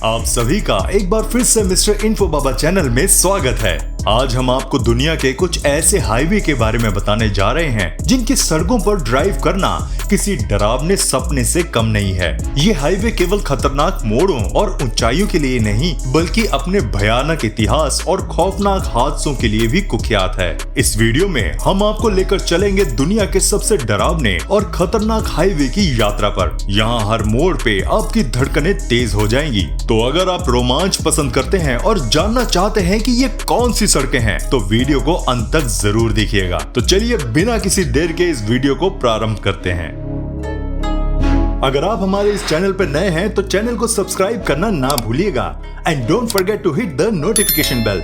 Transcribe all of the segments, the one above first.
आप सभी का एक बार फिर से मिस्टर इन्फो बाबा चैनल में स्वागत है। आज हम आपको दुनिया के कुछ ऐसे हाईवे के बारे में बताने जा रहे हैं जिनकी सड़कों पर ड्राइव करना किसी डरावने सपने से कम नहीं है। ये हाईवे केवल खतरनाक मोड़ों और ऊंचाइयों के लिए नहीं बल्कि अपने भयानक इतिहास और खौफनाक हादसों के लिए भी कुख्यात है। इस वीडियो में हम आपको लेकर चलेंगे दुनिया के सबसे डरावने और खतरनाक हाईवे की यात्रा पर। यहाँ हर मोड़ पे आपकी धड़कनें तेज हो जाएंगी। तो अगर आप रोमांच पसंद करते हैं और जानना चाहते हैं कि ये कौन सी सड़कें हैं तो वीडियो को अंत तक जरूर देखिएगा। तो चलिए बिना किसी देर के इस वीडियो को प्रारंभ करते हैं। अगर आप हमारे इस चैनल पर नए हैं तो चैनल को सब्सक्राइब करना ना भूलिएगा and don't forget to hit the notification bell.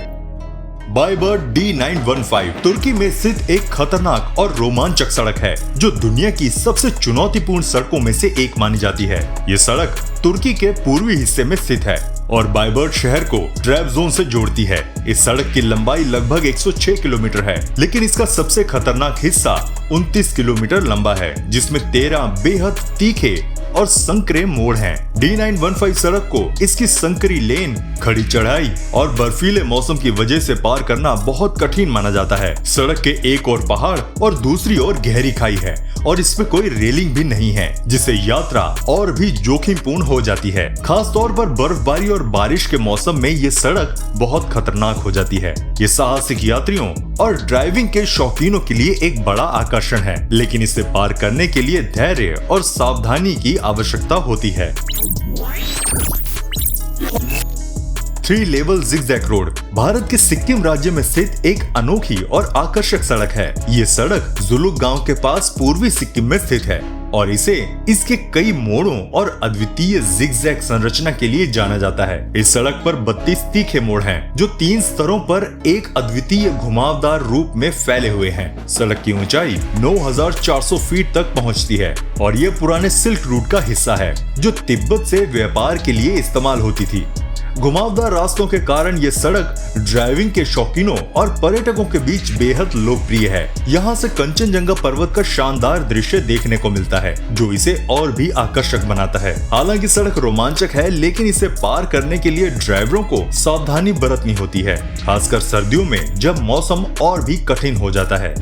बायबर्ड D915 तुर्की में स्थित एक खतरनाक और रोमांचक सड़क है जो दुनिया की सबसे चुनौतीपूर्ण सड़कों में से एक मानी जाती है। ये सड़क तुर्की के पूर्वी हिस्से में स्थित है और बायबर्ड शहर को ट्रैबजोन से जोड़ती है। इस सड़क की लंबाई लगभग 106 किलोमीटर है, लेकिन इसका सबसे खतरनाक हिस्सा 29 किलोमीटर लंबा है, जिसमें 13 बेहद तीखे और संकरे मोड़ हैं। D915 सड़क को इसकी संकरी लेन, खड़ी चढ़ाई और बर्फीले मौसम की वजह से पार करना बहुत कठिन माना जाता है। सड़क के एक ओर पहाड़ और दूसरी ओर गहरी खाई है और इसमें कोई रेलिंग भी नहीं है, जिससे यात्रा और भी जोखिमपूर्ण हो जाती है। खास तौर पर बर्फबारी और बारिश के मौसम में ये सड़क बहुत खतरनाक हो जाती है। ये साहसिक यात्रियों और ड्राइविंग के शौकीनों के लिए एक बड़ा आकर्षण है, लेकिन इसे पार करने के लिए धैर्य और सावधानी की आवश्यकता होती है। 3 लेवल जिगजैग रोड भारत के सिक्किम राज्य में स्थित एक अनोखी और आकर्षक सड़क है। ये सड़क जुलुक गांव के पास पूर्वी सिक्किम में स्थित है और इसे इसके कई मोड़ों और अद्वितीय जिगजैग संरचना के लिए जाना जाता है। इस सड़क पर 32 तीखे मोड़ हैं, जो 3 स्तरों पर एक अद्वितीय घुमावदार रूप में फैले हुए हैं। सड़क की ऊंचाई 9400 फीट तक पहुंचती है और ये पुराने सिल्क रूट का हिस्सा है, जो तिब्बत से व्यापार के लिए इस्तेमाल होती थी। घुमावदार रास्तों के कारण ये सड़क ड्राइविंग के शौकीनों और पर्यटकों के बीच बेहद लोकप्रिय है। यहाँ से कंचनजंगा पर्वत का शानदार दृश्य देखने को मिलता है, जो इसे और भी आकर्षक बनाता है। हालांकि सड़क रोमांचक है, लेकिन इसे पार करने के लिए ड्राइवरों को सावधानी बरतनी होती है, खासकर सर्दियों में जब मौसम और भी कठिन हो जाता है।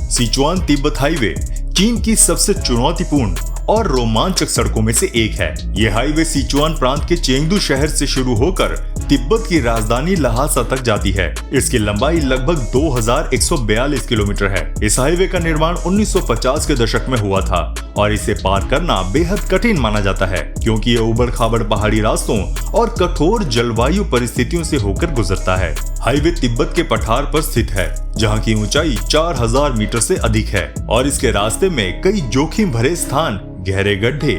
सिचुआन तिब्बत हाईवे चीन की सबसे चुनौतीपूर्ण और रोमांचक सड़कों में से एक है। ये हाईवे सिचुआन प्रांत के चेंगडू शहर से शुरू होकर तिब्बत की राजधानी लहासा तक जाती है। इसकी लंबाई लगभग 2142 किलोमीटर है। इस हाईवे का निर्माण 1950 के दशक में हुआ था और इसे पार करना बेहद कठिन माना जाता है, क्योंकि ये उबड़-खाबड़ पहाड़ी रास्तों और कठोर जलवायु परिस्थितियों से होकर गुजरता है। हाईवे तिब्बत के पठार पर स्थित है, जहाँ की ऊंचाई 4000 मीटर से अधिक है और इसके रास्ते में कई जोखिम भरे स्थान, गहरे गड्ढे,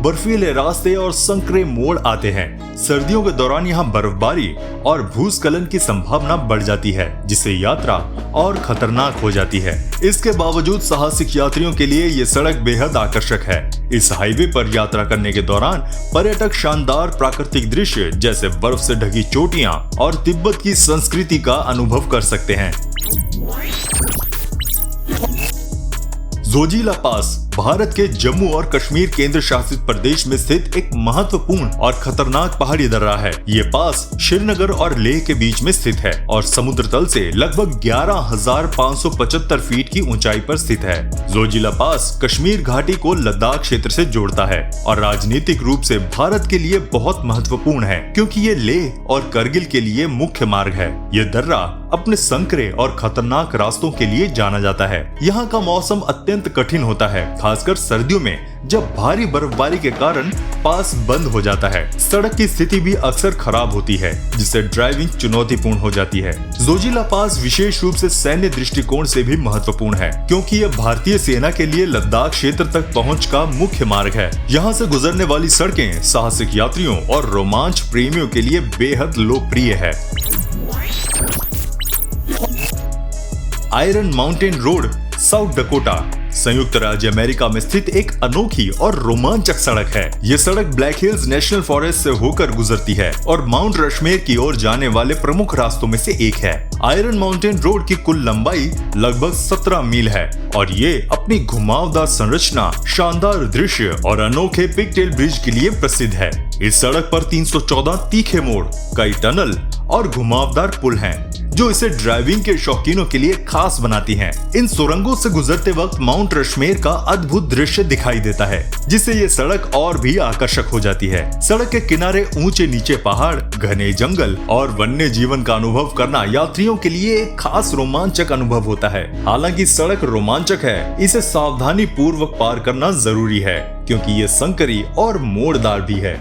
बर्फीले रास्ते और संकरे मोड़ आते हैं। सर्दियों के दौरान यहाँ बर्फबारी और भूस्खलन की संभावना बढ़ जाती है, जिससे यात्रा और खतरनाक हो जाती है। इसके बावजूद साहसिक यात्रियों के लिए ये सड़क बेहद आकर्षक है। इस हाईवे पर यात्रा करने के दौरान पर्यटक शानदार प्राकृतिक दृश्य जैसे बर्फ से ढकी चोटियां और तिब्बत की संस्कृति का अनुभव कर सकते हैं। जोजिला पास भारत के जम्मू और कश्मीर केंद्र शासित प्रदेश में स्थित एक महत्वपूर्ण और खतरनाक पहाड़ी दर्रा है। ये पास श्रीनगर और लेह के बीच में स्थित है और समुद्र तल से लगभग 11,575 फीट की ऊंचाई पर स्थित है। जोजिला पास कश्मीर घाटी को लद्दाख क्षेत्र से जोड़ता है और राजनीतिक रूप से भारत के लिए बहुत महत्वपूर्ण है, क्योंकि ये लेह और करगिल के लिए मुख्य मार्ग है। ये दर्रा अपने संकरे और खतरनाक रास्तों के लिए जाना जाता है। यहाँ का मौसम अत्यंत कठिन होता है, खासकर सर्दियों में जब भारी बर्फबारी के कारण पास बंद हो जाता है। सड़क की स्थिति भी अक्सर खराब होती है, जिससे ड्राइविंग चुनौतीपूर्ण हो जाती है। जोजिला पास विशेष रूप से सैन्य दृष्टिकोण से भी महत्वपूर्ण है, क्योंकि यह भारतीय सेना के लिए लद्दाख क्षेत्र तक पहुंच का मुख्य मार्ग है। यहाँ से गुजरने वाली सड़कें साहसिक यात्रियों और रोमांच प्रेमियों के लिए बेहद लोकप्रिय है। Iron mountain road south Dakota संयुक्त राज्य अमेरिका में स्थित एक अनोखी और रोमांचक सड़क है। ये सड़क ब्लैक हिल्स नेशनल फॉरेस्ट से होकर गुजरती है और माउंट रश्मेर की ओर जाने वाले प्रमुख रास्तों में से एक है। आयरन माउंटेन रोड की कुल लंबाई लगभग 17 मील है और ये अपनी घुमावदार संरचना, शानदार दृश्य और अनोखे पिगटेल ब्रिज के लिए प्रसिद्ध है। इस सड़क पर 314 तीखे मोड़, कई टनल और घुमावदार पुल हैं, जो इसे ड्राइविंग के शौकीनों के लिए खास बनाती हैं। इन सुरंगों से गुजरते वक्त माउंट रश्मेर का अद्भुत दृश्य दिखाई देता है, जिससे ये सड़क और भी आकर्षक हो जाती है। सड़क के किनारे ऊंचे नीचे पहाड़, घने जंगल और वन्य जीवन का अनुभव करना यात्रियों के लिए एक खास रोमांचक अनुभव होता है। हालांकि सड़क रोमांचक है, इसे सावधानी पूर्वक पार करना जरूरी है, क्योंकि ये संकरी और मोड़दार भी है।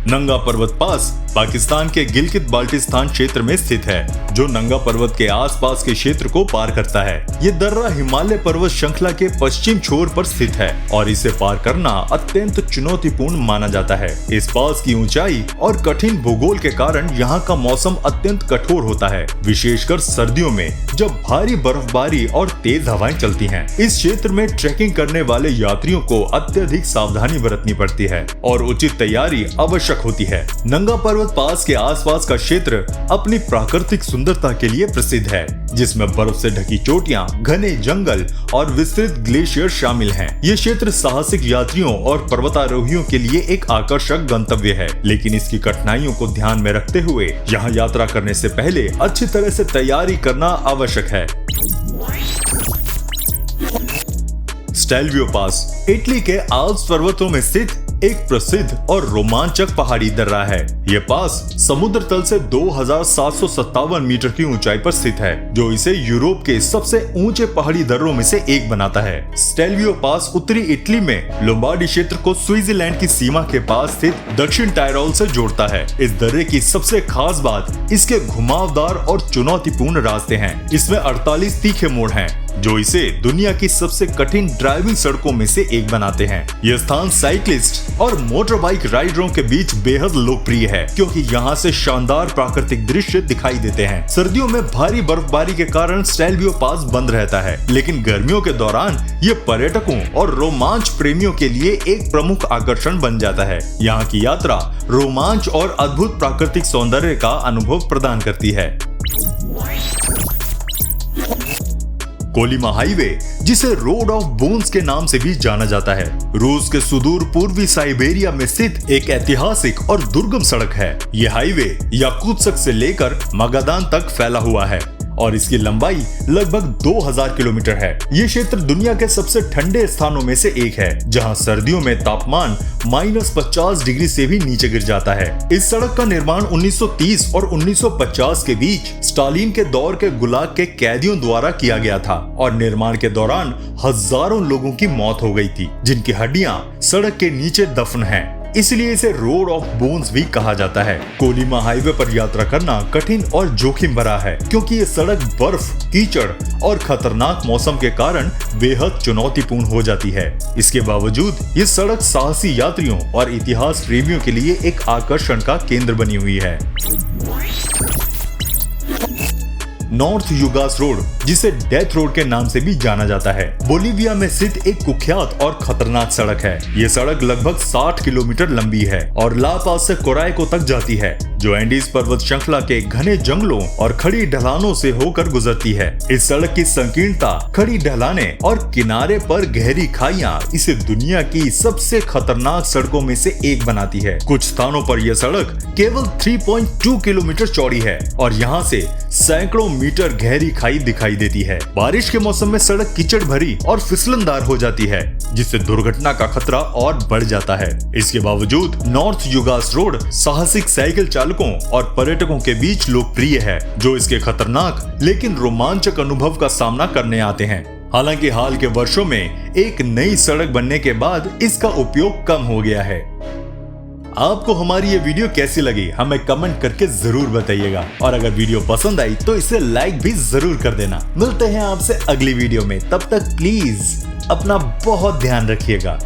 नंगा पर्वत पास पाकिस्तान के गिलगित बाल्टिस्तान क्षेत्र में स्थित है, जो नंगा पर्वत के आसपास के क्षेत्र को पार करता है। ये दर्रा हिमालय पर्वत श्रृंखला के पश्चिम छोर पर स्थित है और इसे पार करना अत्यंत चुनौतीपूर्ण माना जाता है। इस पास की ऊंचाई और कठिन भूगोल के कारण यहाँ का मौसम अत्यंत कठोर होता है, विशेषकर सर्दियों में जब भारी बर्फबारी और तेज हवाएं चलती हैं। इस क्षेत्र में ट्रैकिंग करने वाले यात्रियों को अत्यधिक सावधानी बरतनी पड़ती है और उचित तैयारी आवश्यक होती है। नंगा पर्वत पास के आसपास का क्षेत्र अपनी प्राकृतिक सुंदरता के लिए प्रसिद्ध है, जिसमें बर्फ से ढकी चोटियां, घने जंगल और विस्तृत ग्लेशियर शामिल हैं। ये क्षेत्र साहसिक यात्रियों और पर्वतारोहियों के लिए एक आकर्षक गंतव्य है, लेकिन इसकी कठिनाइयों को ध्यान में रखते हुए यहाँ यात्रा करने से पहले अच्छी तरह से तैयारी करना आवश्यक है। स्टेलवियो पास इटली के आल्प्स पर्वतों में स्थित एक प्रसिद्ध और रोमांचक पहाड़ी दर्रा है। ये पास समुद्र तल से 2757 मीटर की ऊंचाई पर स्थित है, जो इसे यूरोप के सबसे ऊंचे पहाड़ी दर्रों में से एक बनाता है। स्टेलवियो पास उत्तरी इटली में लोम्बार्डी क्षेत्र को स्विट्जरलैंड की सीमा के पास स्थित दक्षिण टायरोल से जोड़ता है। इस दर्रे की सबसे खास बात इसके घुमावदार और चुनौतीपूर्ण रास्ते हैं। इसमें 48 तीखे मोड़ हैं, जो इसे दुनिया की सबसे कठिन ड्राइविंग सड़कों में से एक बनाते हैं। यह स्थान साइकिलिस्ट और मोटर बाइक राइडरों के बीच बेहद लोकप्रिय है, क्योंकि यहाँ से शानदार प्राकृतिक दृश्य दिखाई देते हैं। सर्दियों में भारी बर्फबारी के कारण स्टेलवियो पास बंद रहता है, लेकिन गर्मियों के दौरान ये पर्यटकों और रोमांच प्रेमियों के लिए एक प्रमुख आकर्षण बन जाता है। यहाँ की यात्रा रोमांच और अद्भुत प्राकृतिक सौंदर्य का अनुभव प्रदान करती है। कोलिमा हाईवे, जिसे रोड ऑफ बोन्स के नाम से भी जाना जाता है, रूस के सुदूर पूर्वी साइबेरिया में स्थित एक ऐतिहासिक और दुर्गम सड़क है। यह हाईवे याकुत्स्क से लेकर मागादान तक फैला हुआ है और इसकी लंबाई लगभग 2000 किलोमीटर है। ये क्षेत्र दुनिया के सबसे ठंडे स्थानों में से एक है, जहां सर्दियों में तापमान -50 डिग्री से भी नीचे गिर जाता है। इस सड़क का निर्माण 1930 और 1950 के बीच स्टालिन के दौर के गुलाग के कैदियों द्वारा किया गया था और निर्माण के दौरान हजारों लोगों की मौत हो गई थी, जिनकी हड्डियां सड़क के नीचे दफन हैं। इसलिए इसे रोड ऑफ बोन्स भी कहा जाता है। कोलिमा हाईवे पर यात्रा करना कठिन और जोखिम भरा है, क्योंकि ये सड़क बर्फ, कीचड़ और खतरनाक मौसम के कारण बेहद चुनौतीपूर्ण हो जाती है। इसके बावजूद ये सड़क साहसी यात्रियों और इतिहास प्रेमियों के लिए एक आकर्षण का केंद्र बनी हुई है। नॉर्थ युगास रोड, जिसे डेथ रोड के नाम से भी जाना जाता है, बोलीविया में स्थित एक कुख्यात और खतरनाक सड़क है। ये सड़क लगभग 60 किलोमीटर लंबी है और ला पास से कोराइको तक जाती है, जो एंडीज पर्वत श्रृंखला के घने जंगलों और खड़ी ढलानों से होकर गुजरती है। इस सड़क की संकीर्णता, खड़ी ढलाने और किनारे पर गहरी खाइयां इसे दुनिया की सबसे खतरनाक सड़कों में से एक बनाती है। कुछ स्थानों पर यह सड़क केवल 3.2 किलोमीटर चौड़ी है और यहाँ से सैकड़ों मीटर गहरी खाई दिखाई देती है। बारिश के मौसम में सड़क कीचड़ भरी और फिसलनदार हो जाती है, जिससे दुर्घटना का खतरा और बढ़ जाता है। इसके बावजूद नॉर्थ युगास रोड साहसिक साइकिल चालकों और पर्यटकों के बीच लोकप्रिय है, जो इसके खतरनाक लेकिन रोमांचक अनुभव का सामना करने आते हैं। हालांकि हाल के वर्षों में एक नई सड़क बनने के बाद इसका उपयोग कम हो गया है। आपको हमारी ये वीडियो कैसी लगी हमें कमेंट करके जरूर बताइएगा, और अगर वीडियो पसंद आई तो इसे लाइक भी जरूर कर देना। मिलते हैं आपसे अगली वीडियो में, तब तक प्लीज अपना बहुत ध्यान रखिएगा।